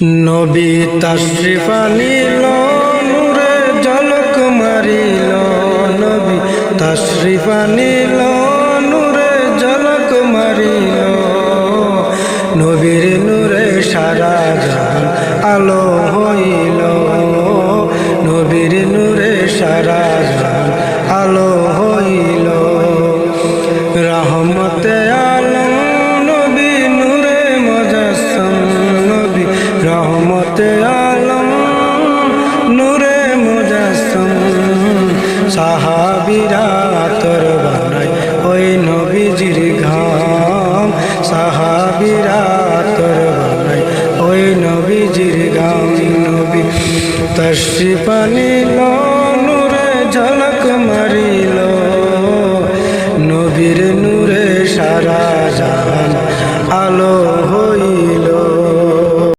নবী তাশরিফ আনিল নূরে ঝলক মারিল, নবী তাশরিফ আনিল নূরে ঝলক মারিল। নবীর নূরে সারা জাহান আলো হইল, নবীর নূরে সারা জাহান আলো হইল। রহমতে আলম নবী নূরে মুজাসসাম, নবী রহমতে আলম নূরে মুজাসসাম। সাহাবীরা আতর বানায় ওই নবীজির ঘাম, সাহাবীরা আতর বানায় ওই নবীজির ঘাম। নবী তাশরিফ আনিল নূরে ঝলক